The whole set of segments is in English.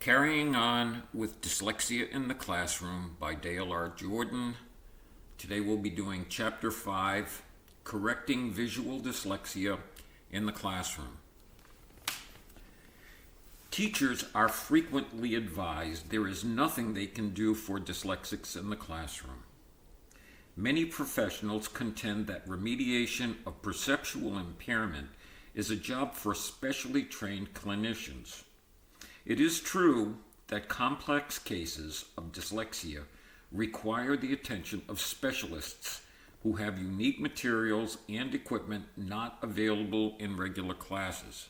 Carrying on with Dyslexia in the Classroom by Dale R. Jordan. Today we'll be doing Chapter 5, Correcting Visual Dyslexia in the Classroom. Teachers are frequently advised there is nothing they can do for dyslexics in the classroom. Many professionals contend that remediation of perceptual impairment is a job for specially trained clinicians. It is true that complex cases of dyslexia require the attention of specialists who have unique materials and equipment not available in regular classes.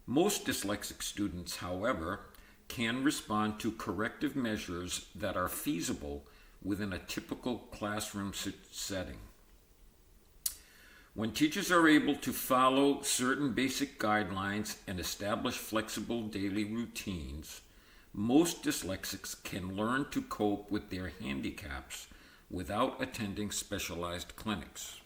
Most dyslexic students, however, can respond to corrective measures that are feasible within a typical classroom setting. When teachers are able to follow certain basic guidelines and establish flexible daily routines, most dyslexics can learn to cope with their handicaps without attending specialized clinics.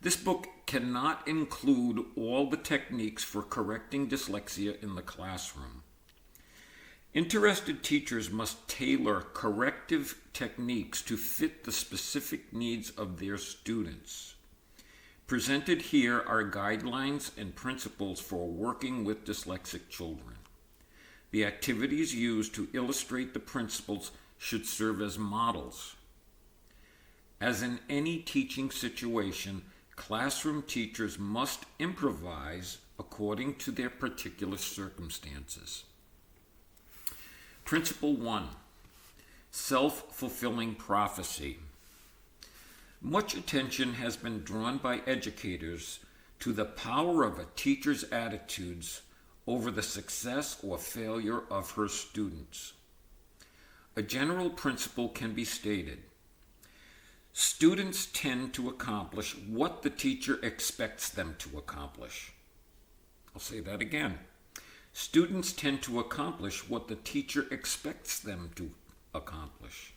This book cannot include all the techniques for correcting dyslexia in the classroom. Interested teachers must tailor corrective techniques to fit the specific needs of their students. Presented here are guidelines and principles for working with dyslexic children. The activities used to illustrate the principles should serve as models. As in any teaching situation, classroom teachers must improvise according to their particular circumstances. Principle 1, Self-Fulfilling Prophecy. Much attention has been drawn by educators to the power of a teacher's attitudes over the success or failure of her students. A general principle can be stated. Students tend to accomplish what the teacher expects them to accomplish. I'll say that again. Students tend to accomplish what the teacher expects them to accomplish.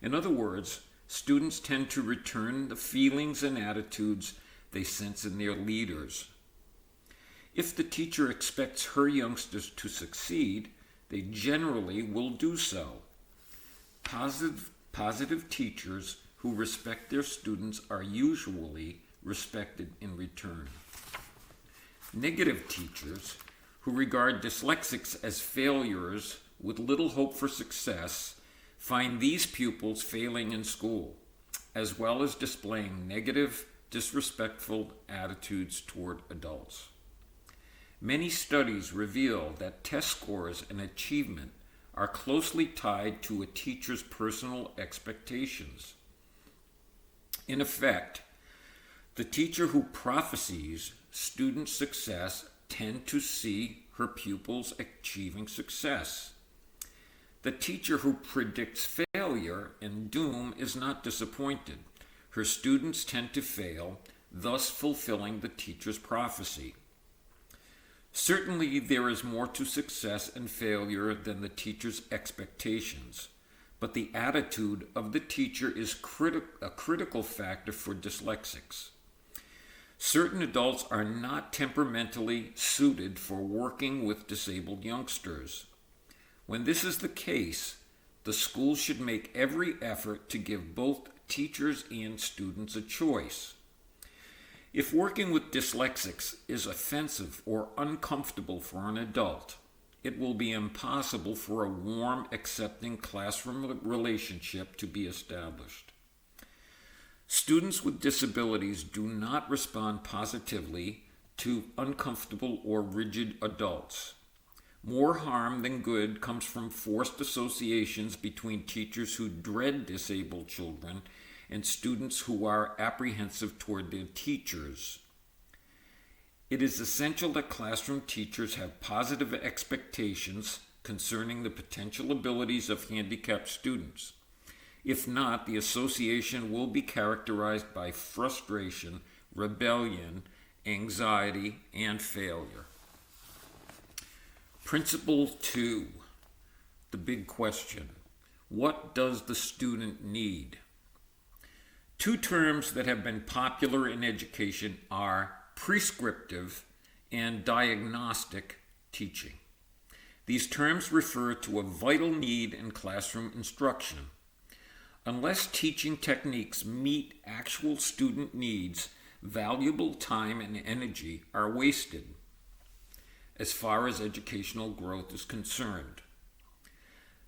In other words, students tend to return the feelings and attitudes they sense in their leaders. If the teacher expects her youngsters to succeed, they generally will do so. Positive teachers who respect their students are usually respected in return. Negative teachers who regard dyslexics as failures with little hope for success find these pupils failing in school, as well as displaying negative, disrespectful attitudes toward adults. Many studies reveal that test scores and achievement are closely tied to a teacher's personal expectations. In effect, the teacher who prophesies student success tend to see her pupils achieving success. The teacher who predicts failure and doom is not disappointed. Her students tend to fail, thus fulfilling the teacher's prophecy. Certainly, there is more to success and failure than the teacher's expectations, but the attitude of the teacher is a critical factor for dyslexics. Certain adults are not temperamentally suited for working with disabled youngsters. When this is the case, the school should make every effort to give both teachers and students a choice. If working with dyslexics is offensive or uncomfortable for an adult, it will be impossible for a warm, accepting classroom relationship to be established. Students with disabilities do not respond positively to uncomfortable or rigid adults. More harm than good comes from forced associations between teachers who dread disabled children and students who are apprehensive toward their teachers. It is essential that classroom teachers have positive expectations concerning the potential abilities of handicapped students. If not, the association will be characterized by frustration, rebellion, anxiety, and failure. Principle 2, the big question. What does the student need? Two terms that have been popular in education are prescriptive and diagnostic teaching. These terms refer to a vital need in classroom instruction. Unless teaching techniques meet actual student needs, valuable time and energy are wasted as far as educational growth is concerned.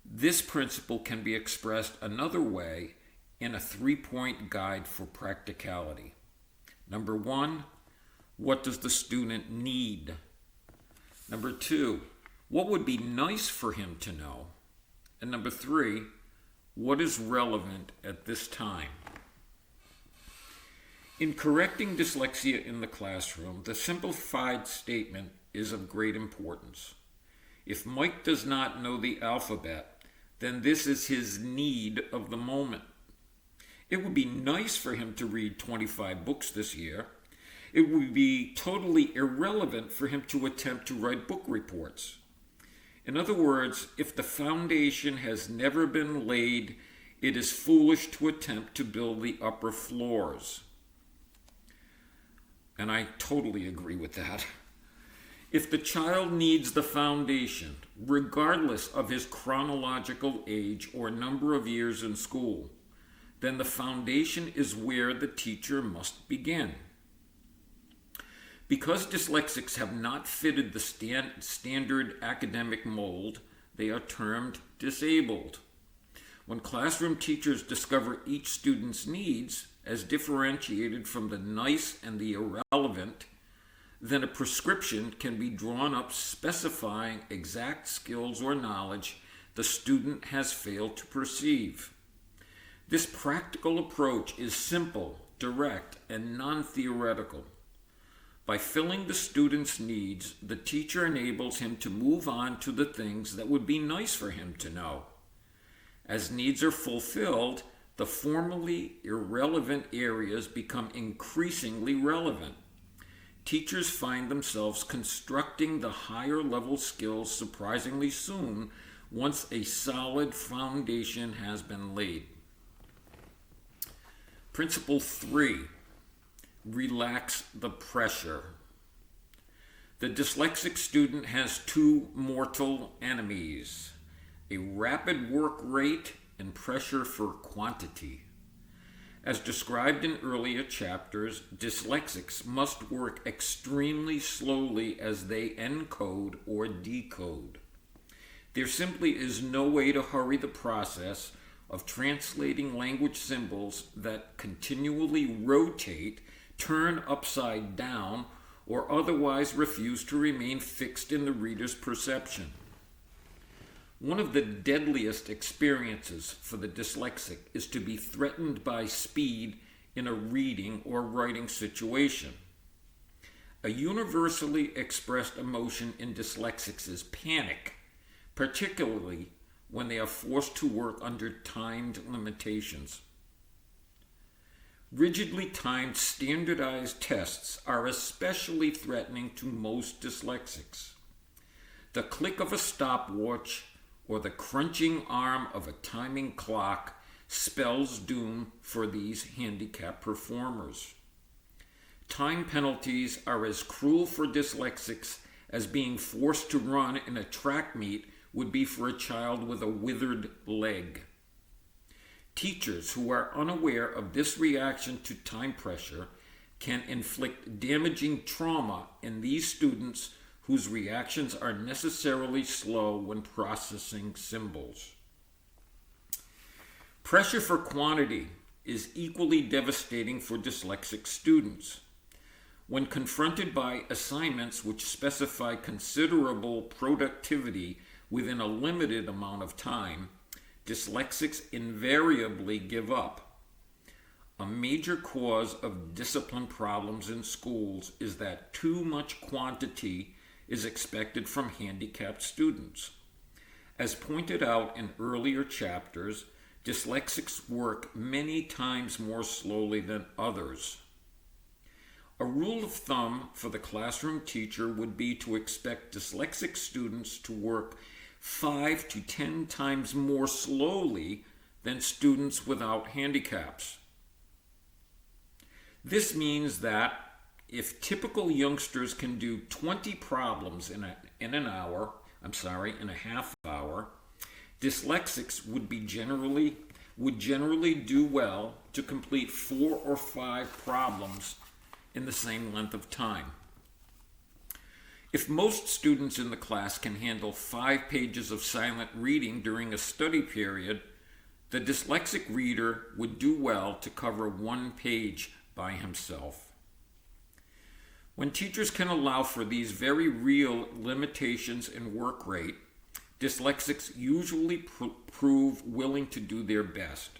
This principle can be expressed another way in a 3-point guide for practicality. Number 1, what does the student need? Number 2, what would be nice for him to know? And number 3, what is relevant at this time? In correcting dyslexia in the classroom, the simplified statement is of great importance. If Mike does not know the alphabet, then this is his need of the moment. It would be nice for him to read 25 books this year. It would be totally irrelevant for him to attempt to write book reports. In other words, if the foundation has never been laid, it is foolish to attempt to build the upper floors. And I totally agree with that. If the child needs the foundation, regardless of his chronological age or number of years in school, then the foundation is where the teacher must begin. Because dyslexics have not fitted the standard academic mold, they are termed disabled. When classroom teachers discover each student's needs as differentiated from the nice and the irrelevant, then a prescription can be drawn up specifying exact skills or knowledge the student has failed to perceive. This practical approach is simple, direct, and non-theoretical. By filling the student's needs, the teacher enables him to move on to the things that would be nice for him to know. As needs are fulfilled, the formerly irrelevant areas become increasingly relevant. Teachers find themselves constructing the higher level skills surprisingly soon once a solid foundation has been laid. Principle 3, relax the pressure. The dyslexic student has 2 mortal enemies: a rapid work rate and pressure for quantity. As described in earlier chapters, dyslexics must work extremely slowly as they encode or decode. There simply is no way to hurry the process of translating language symbols that continually rotate, turn upside down, or otherwise refuse to remain fixed in the reader's perception. One of the deadliest experiences for the dyslexic is to be threatened by speed in a reading or writing situation. A universally expressed emotion in dyslexics is panic, particularly when they are forced to work under timed limitations. Rigidly timed standardized tests are especially threatening to most dyslexics. The click of a stopwatch or the crunching arm of a timing clock spells doom for these handicapped performers. Time penalties are as cruel for dyslexics as being forced to run in a track meet would be for a child with a withered leg. Teachers who are unaware of this reaction to time pressure can inflict damaging trauma in these students whose reactions are necessarily slow when processing symbols. Pressure for quantity is equally devastating for dyslexic students. When confronted by assignments which specify considerable productivity within a limited amount of time, dyslexics invariably give up. A major cause of discipline problems in schools is that too much quantity is expected from handicapped students. As pointed out in earlier chapters, dyslexics work many times more slowly than others. A rule of thumb for the classroom teacher would be to expect dyslexic students to work 5 to 10 times more slowly than students without handicaps. This means that if typical youngsters can do 20 problems in a half hour, dyslexics would generally do well to complete 4 or 5 problems in the same length of time. If most students in the class can handle 5 pages of silent reading during a study period, the dyslexic reader would do well to cover 1 page by himself. When teachers can allow for these very real limitations in work rate, dyslexics usually prove willing to do their best.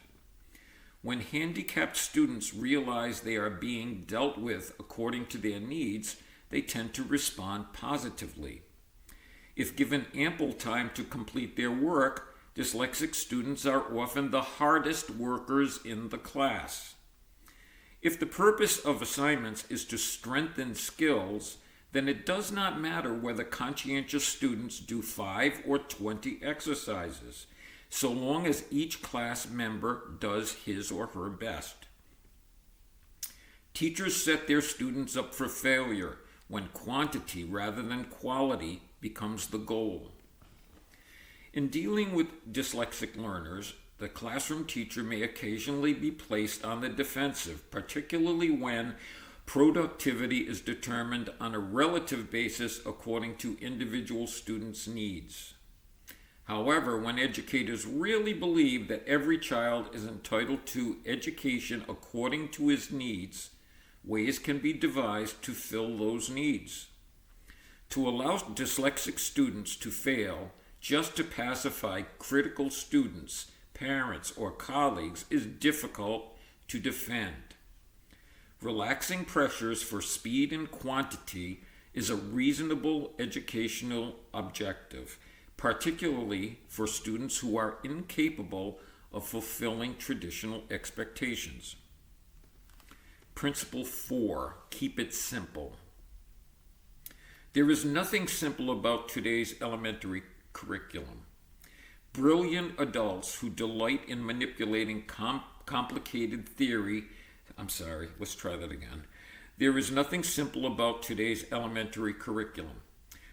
When handicapped students realize they are being dealt with according to their needs, they tend to respond positively. If given ample time to complete their work, dyslexic students are often the hardest workers in the class. If the purpose of assignments is to strengthen skills, then it does not matter whether conscientious students do 5 or 20 exercises, so long as each class member does his or her best. Teachers set their students up for failure when quantity rather than quality becomes the goal. In dealing with dyslexic learners, the classroom teacher may occasionally be placed on the defensive, particularly when productivity is determined on a relative basis according to individual students' needs. However, when educators really believe that every child is entitled to education according to his needs, ways can be devised to fill those needs. To allow dyslexic students to fail just to pacify critical students, parents, or colleagues is difficult to defend. Relaxing pressures for speed and quantity is a reasonable educational objective, particularly for students who are incapable of fulfilling traditional expectations. Principle 4, keep it simple. There is nothing simple about today's elementary curriculum. Brilliant adults who delight in manipulating complicated theory. There is nothing simple about today's elementary curriculum.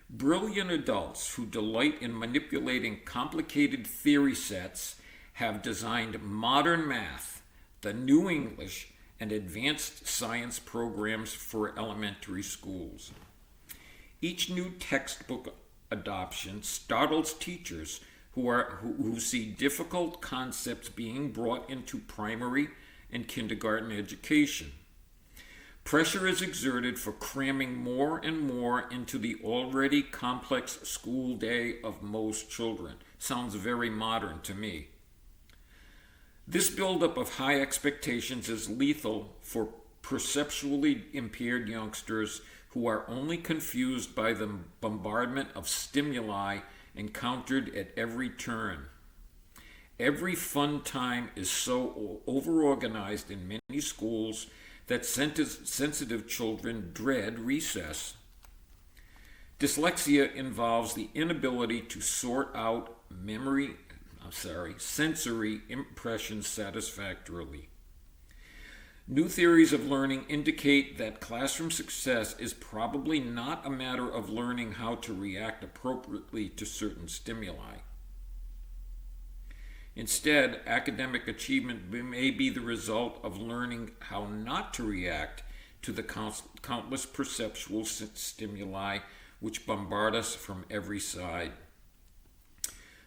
Brilliant adults who delight in manipulating complicated theory sets have designed modern math, the new English, and advanced science programs for elementary schools. Each new textbook adoption startles teachers who see difficult concepts being brought into primary and kindergarten education. Pressure is exerted for cramming more and more into the already complex school day of most children. Sounds very modern to me. This buildup of high expectations is lethal for perceptually impaired youngsters who are only confused by the bombardment of stimuli encountered at every turn. Every fun time is so overorganized in many schools that sensitive children dread recess. Dyslexia involves the inability to sort out sensory impressions satisfactorily. New theories of learning indicate that classroom success is probably not a matter of learning how to react appropriately to certain stimuli. Instead, academic achievement may be the result of learning how not to react to the countless perceptual stimuli which bombard us from every side.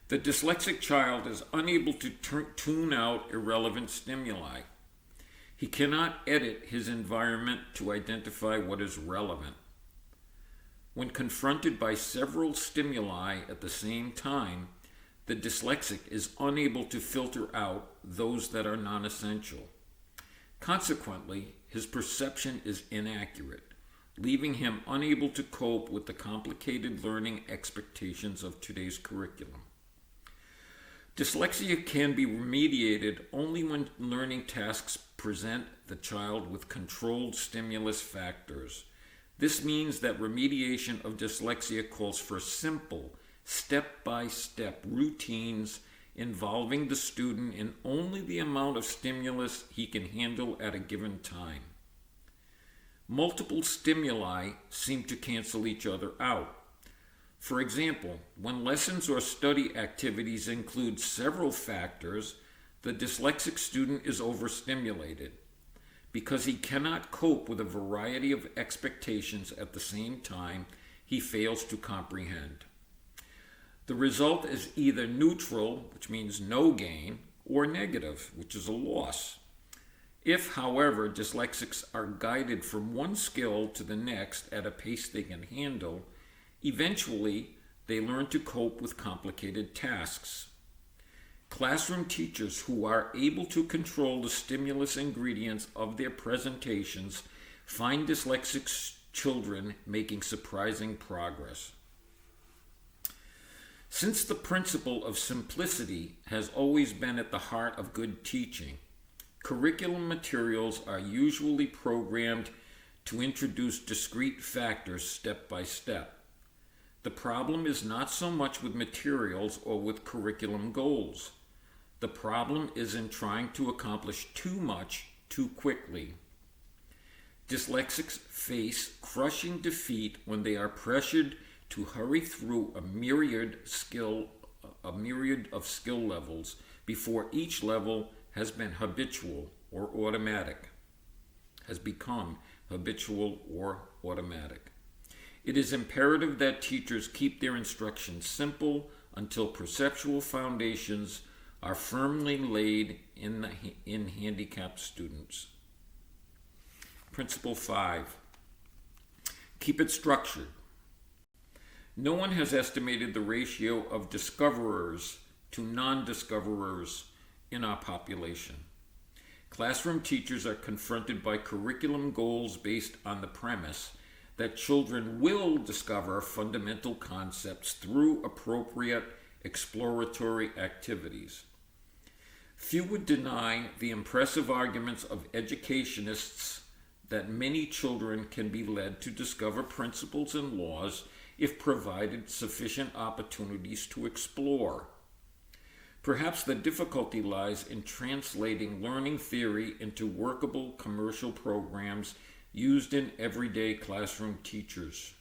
The dyslexic child is unable to tune out irrelevant stimuli. He cannot edit his environment to identify what is relevant. When confronted by several stimuli at the same time, the dyslexic is unable to filter out those that are non-essential. Consequently, his perception is inaccurate, leaving him unable to cope with the complicated learning expectations of today's curriculum. Dyslexia can be remediated only when learning tasks present the child with controlled stimulus factors. This means that remediation of dyslexia calls for simple, step-by-step routines involving the student in only the amount of stimulus he can handle at a given time. multiple stimuli seem to cancel each other out. For example, when lessons or study activities include several factors, the dyslexic student is overstimulated because he cannot cope with a variety of expectations at the same time. He fails to comprehend. The result is either neutral, which means no gain, or negative, which is a loss. If, however, dyslexics are guided from one skill to the next at a pace they can handle, eventually they learn to cope with complicated tasks. Classroom teachers who are able to control the stimulus ingredients of their presentations find dyslexic children making surprising progress. Since the principle of simplicity has always been at the heart of good teaching, curriculum materials are usually programmed to introduce discrete factors step by step. The problem is not so much with materials or with curriculum goals. The problem is in trying to accomplish too much too quickly. Dyslexics face crushing defeat when they are pressured to hurry through a myriad of skill levels before each level has become habitual or automatic. It is imperative that teachers keep their instruction simple until perceptual foundations are firmly laid in handicapped students. Principle 5. Keep it structured. No one has estimated the ratio of discoverers to non-discoverers in our population. Classroom teachers are confronted by curriculum goals based on the premise that children will discover fundamental concepts through appropriate exploratory activities. Few would deny the impressive arguments of educationists that many children can be led to discover principles and laws if provided sufficient opportunities to explore. Perhaps the difficulty lies in translating learning theory into workable commercial programs used by everyday classroom teachers.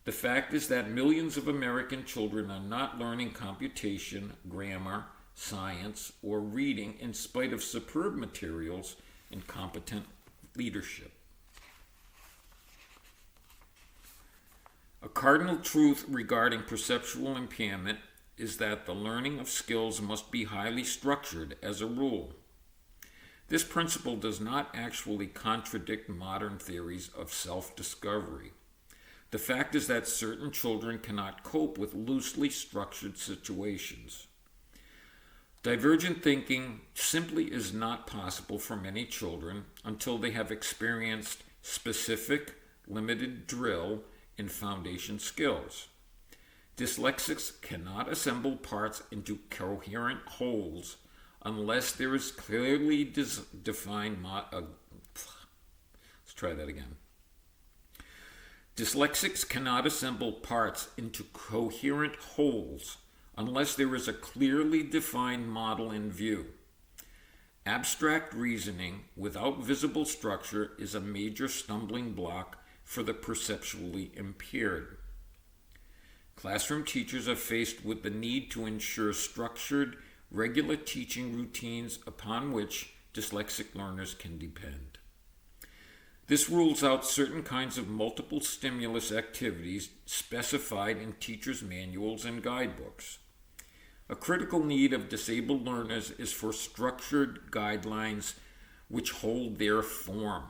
The fact is that millions of American children are not learning computation, grammar, science, or reading in spite of superb materials and competent leadership. A cardinal truth regarding perceptual impairment is that the learning of skills must be highly structured as a rule. This principle does not actually contradict modern theories of self-discovery. The fact is that certain children cannot cope with loosely structured situations. Divergent thinking simply is not possible for many children until they have experienced specific, limited drill in foundation skills. Dyslexics cannot assemble parts into coherent wholes unless there is clearly defined Dyslexics cannot assemble parts into coherent wholes unless there is a clearly defined model in view. Abstract reasoning without visible structure is a major stumbling block for the perceptually impaired. Classroom teachers are faced with the need to ensure structured, regular teaching routines upon which dyslexic learners can depend. This rules out certain kinds of multiple stimulus activities specified in teachers' manuals and guidebooks. A critical need of disabled learners is for structured guidelines which hold their form.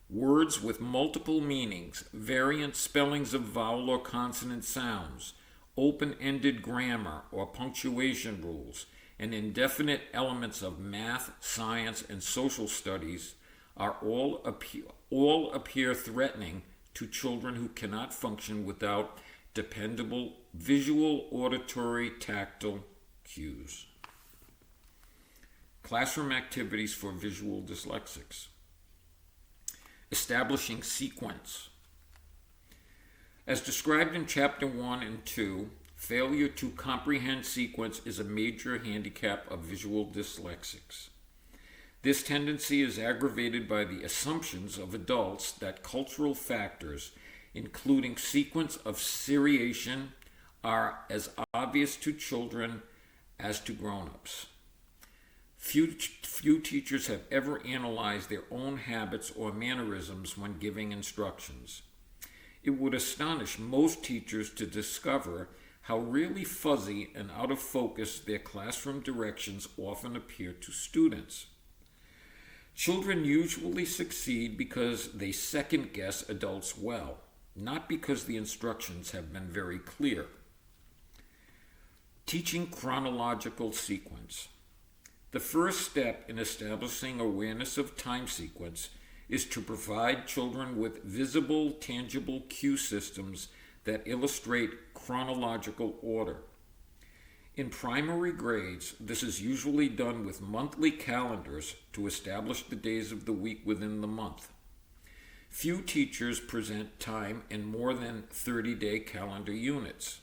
Words with multiple meanings, variant spellings of vowel or consonant sounds, open-ended grammar or punctuation rules, and indefinite elements of math, science, and social studies are all appear threatening to children who cannot function without dependable visual, auditory, tactile cues. Classroom activities for visual dyslexics. Establishing sequence. As described in Chapter 1 and 2, failure to comprehend sequence is a major handicap of visual dyslexics. This tendency is aggravated by the assumptions of adults that cultural factors, including sequence of seriation, are as obvious to children as to grown-ups. Few teachers have ever analyzed their own habits or mannerisms when giving instructions. It would astonish most teachers to discover how really fuzzy and out of focus their classroom directions often appear to students. Children usually succeed because they second guess adults well, not because the instructions have been very clear. Teaching chronological sequence. The first step in establishing awareness of time sequence is to provide children with visible, tangible cue systems that illustrate chronological order. In primary grades, this is usually done with monthly calendars to establish the days of the week within the month. Few teachers present time in more than 30-day calendar units.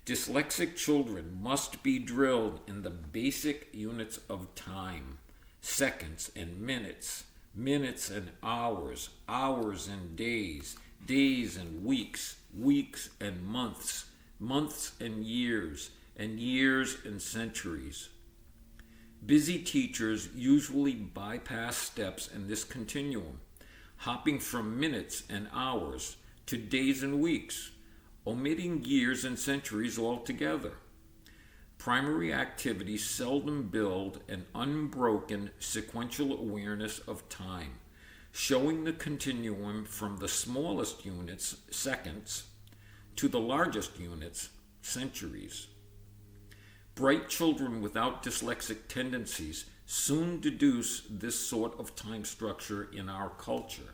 Dyslexic children must be drilled in the basic units of time, seconds and minutes, minutes and hours, hours and days, days and weeks, weeks and months, months and years and centuries. Busy teachers usually bypass steps in this continuum, hopping from minutes and hours to days and weeks, omitting years and centuries altogether. Primary activities seldom build an unbroken sequential awareness of time, showing the continuum from the smallest units, seconds, to the largest units, centuries. Bright children without dyslexic tendencies soon deduce this sort of time structure in our culture.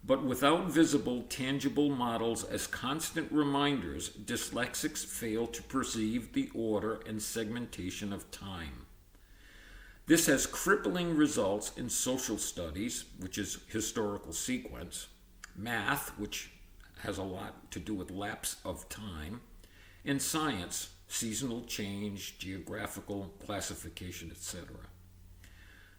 But without visible, tangible models as constant reminders, dyslexics fail to perceive the order and segmentation of time. This has crippling results in social studies, which is historical sequence, math, which has a lot to do with lapse of time, and science, seasonal change, geographical classification, etc.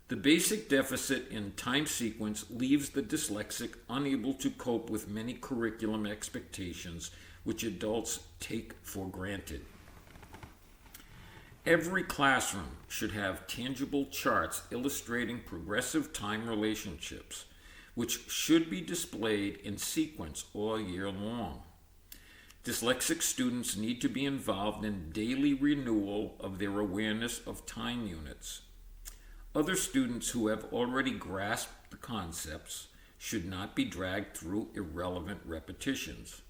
The basic deficit in time sequence leaves the dyslexic unable to cope with many curriculum expectations which adults take for granted. Every classroom should have tangible charts illustrating progressive time relationships, which should be displayed in sequence all year long. Dyslexic students need to be involved in daily renewal of their awareness of time units. Other students who have already grasped the concepts should not be dragged through irrelevant repetitions,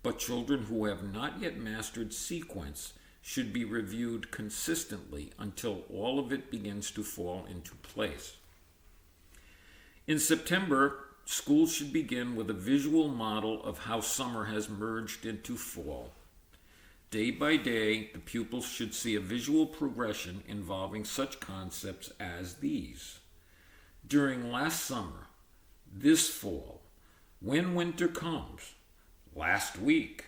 but children who have not yet mastered sequence should be reviewed consistently until all of it begins to fall into place. In September, schools should begin with a visual model of how summer has merged into fall. Day by day, the pupils should see a visual progression involving such concepts as these. During last summer, this fall, when winter comes, last week,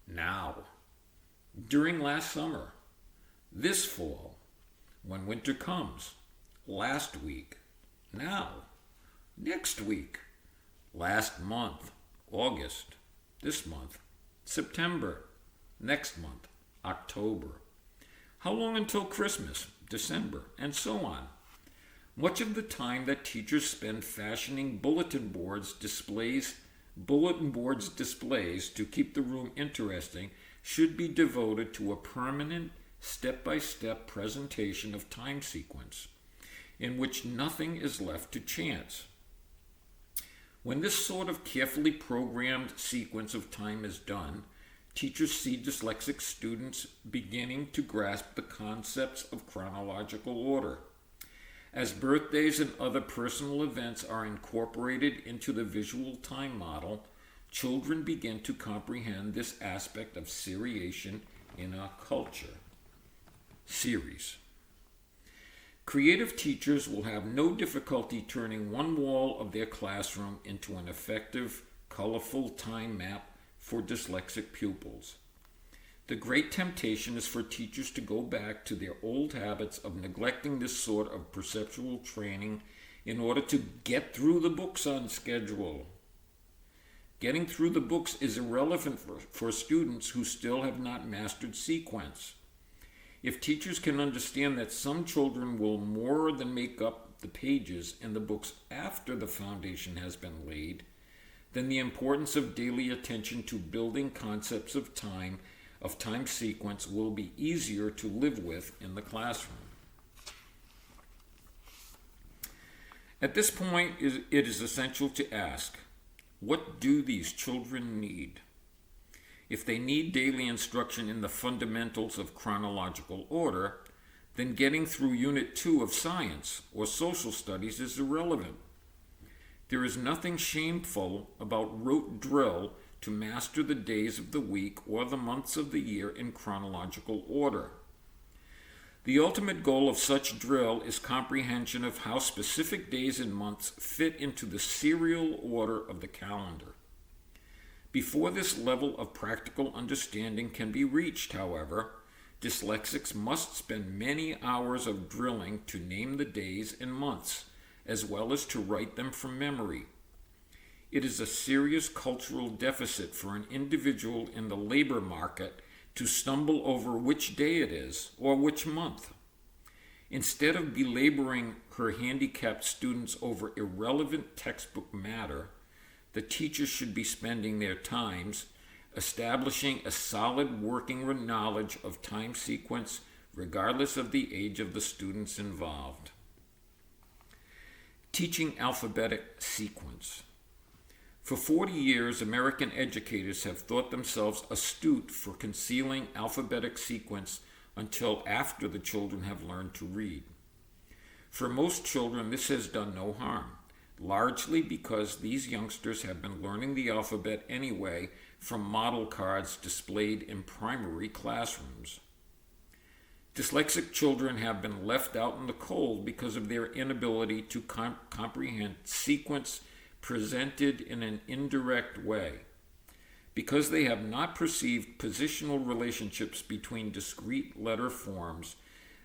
now. During last summer, this fall, when winter comes, last week, now. Next week, last month, August, this month, September, next month, October. How long until Christmas, December, and so on? Much of the time that teachers spend fashioning bulletin boards displays to keep the room interesting should be devoted to a permanent, step-by-step presentation of time sequence, in which nothing is left to chance. When this sort of carefully programmed sequence of time is done, teachers see dyslexic students beginning to grasp the concepts of chronological order. As birthdays and other personal events are incorporated into the visual time model, children begin to comprehend this aspect of seriation in our culture. Series. Creative teachers will have no difficulty turning one wall of their classroom into an effective, colorful time map for dyslexic pupils. The great temptation is for teachers to go back to their old habits of neglecting this sort of perceptual training in order to get through the books on schedule. Getting through the books is irrelevant for students who still have not mastered sequence. If teachers can understand that some children will more than make up the pages in the books after the foundation has been laid, then the importance of daily attention to building concepts of time sequence will be easier to live with in the classroom. At this point, it is essential to ask, what do these children need? If they need daily instruction in the fundamentals of chronological order, then getting through Unit 2 of Science or Social Studies is irrelevant. There is nothing shameful about rote drill to master the days of the week or the months of the year in chronological order. The ultimate goal of such drill is comprehension of how specific days and months fit into the serial order of the calendar. Before this level of practical understanding can be reached, however, dyslexics must spend many hours of drilling to name the days and months, as well as to write them from memory. It is a serious cultural deficit for an individual in the labor market to stumble over which day it is or which month. Instead of belaboring her handicapped students over irrelevant textbook matter, the teachers should be spending their times establishing a solid working knowledge of time sequence regardless of the age of the students involved. Teaching alphabetic sequence. For 40 years, American educators have thought themselves astute for concealing alphabetic sequence until after the children have learned to read. For most children, this has done no harm, largely because these youngsters have been learning the alphabet anyway from model cards displayed in primary classrooms. Dyslexic children have been left out in the cold because of their inability to comprehend sequence presented in an indirect way. Because they have not perceived positional relationships between discrete letter forms,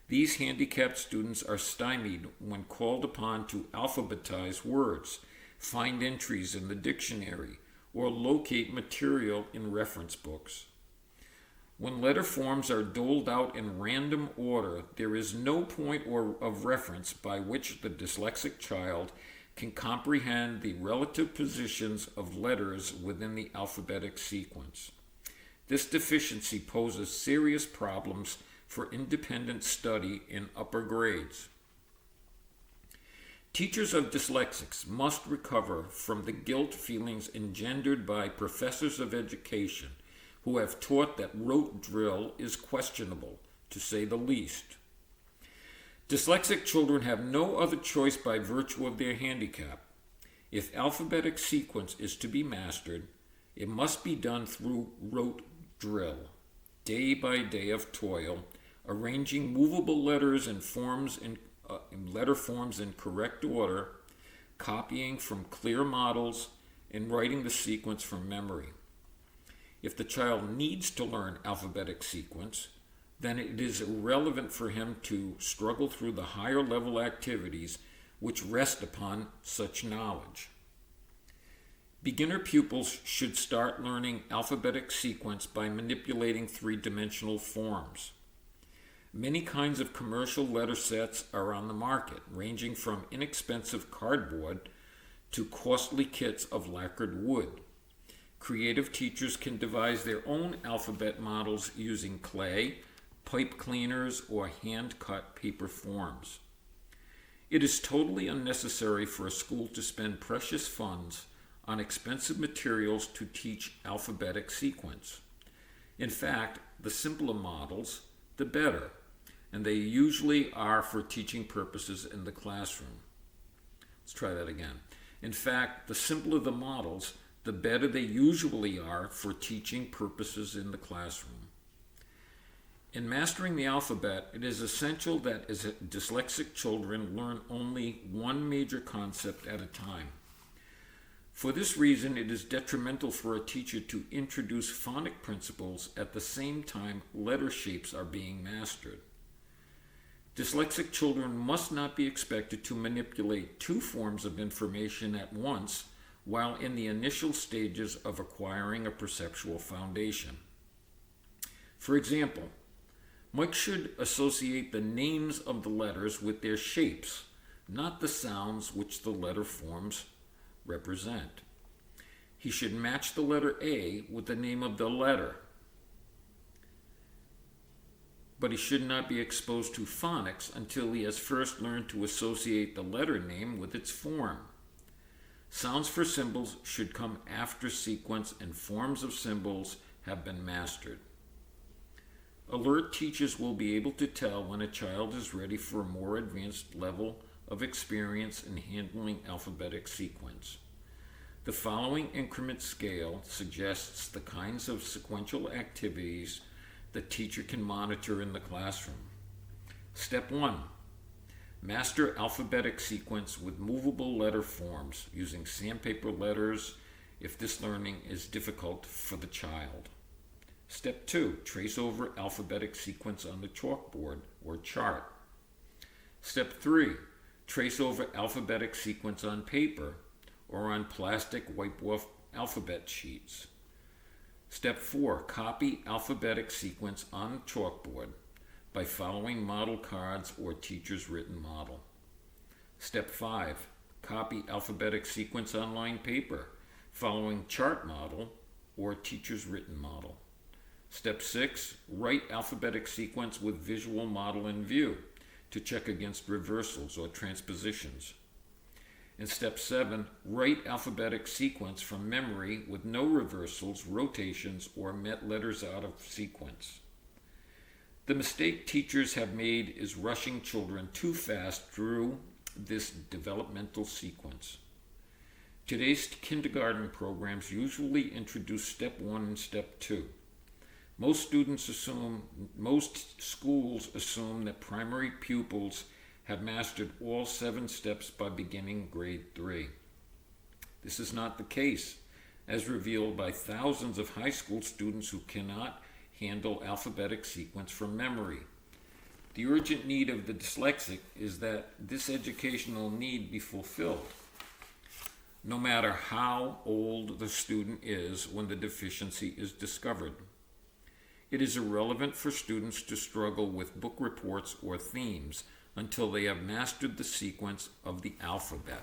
these handicapped students are stymied when called upon to alphabetize words, find entries in the dictionary, or locate material in reference books. When letter forms are doled out in random order, there is no point of reference by which the dyslexic child can comprehend the relative positions of letters within the alphabetic sequence. This deficiency poses serious problems for independent study in upper grades. Teachers of dyslexics must recover from the guilt feelings engendered by professors of education who have taught that rote drill is questionable, to say the least. Dyslexic children have no other choice by virtue of their handicap. If alphabetic sequence is to be mastered, it must be done through rote drill, day by day of toil, arranging movable letters and forms in letter forms in correct order, copying from clear models, and writing the sequence from memory. If the child needs to learn alphabetic sequence, then it is irrelevant for him to struggle through the higher level activities which rest upon such knowledge. Beginner pupils should start learning alphabetic sequence by manipulating three-dimensional forms. Many kinds of commercial letter sets are on the market, ranging from inexpensive cardboard to costly kits of lacquered wood. Creative teachers can devise their own alphabet models using clay, pipe cleaners, or hand-cut paper forms. It is totally unnecessary for a school to spend precious funds on expensive materials to teach alphabetic sequence. In fact, the simpler models, the better, and they usually are for teaching purposes in the classroom. Let's try that again. In fact, the simpler the models, the better they usually are for teaching purposes in the classroom. In mastering the alphabet, it is essential that as dyslexic children learn only one major concept at a time. For this reason, it is detrimental for a teacher to introduce phonic principles at the same time letter shapes are being mastered. Dyslexic children must not be expected to manipulate two forms of information at once while in the initial stages of acquiring a perceptual foundation. For example, Mike should associate the names of the letters with their shapes, not the sounds which the letter forms represent. He should match the letter A with the name of the letter, but he should not be exposed to phonics until he has first learned to associate the letter name with its form. Sounds for symbols should come after sequence and forms of symbols have been mastered. Alert teachers will be able to tell when a child is ready for a more advanced level of experience in handling alphabetic sequence. The following increment scale suggests the kinds of sequential activities the teacher can monitor in the classroom. Step 1. Master alphabetic sequence with movable letter forms using sandpaper letters if this learning is difficult for the child. Step 2. Trace over alphabetic sequence on the chalkboard or chart. Step 3. Trace over alphabetic sequence on paper or on plastic whiteboard alphabet sheets. Step 4. Copy alphabetic sequence on chalkboard by following model cards or teacher's written model. Step 5. Copy alphabetic sequence on lined paper following chart model or teacher's written model. Step 6. Write alphabetic sequence with visual model in view to check against reversals or transpositions. In Step 7, write alphabetic sequence from memory with no reversals, rotations, or met letters out of sequence. The mistake teachers have made is rushing children too fast through this developmental sequence. Today's kindergarten programs usually introduce Step 1 and Step 2. Most schools assume that primary pupils have mastered all 7 steps by beginning grade 3. This is not the case, as revealed by thousands of high school students who cannot handle alphabetic sequence from memory. The urgent need of the dyslexic is that this educational need be fulfilled, no matter how old the student is when the deficiency is discovered. It is irrelevant for students to struggle with book reports or themes until they have mastered the sequence of the alphabet.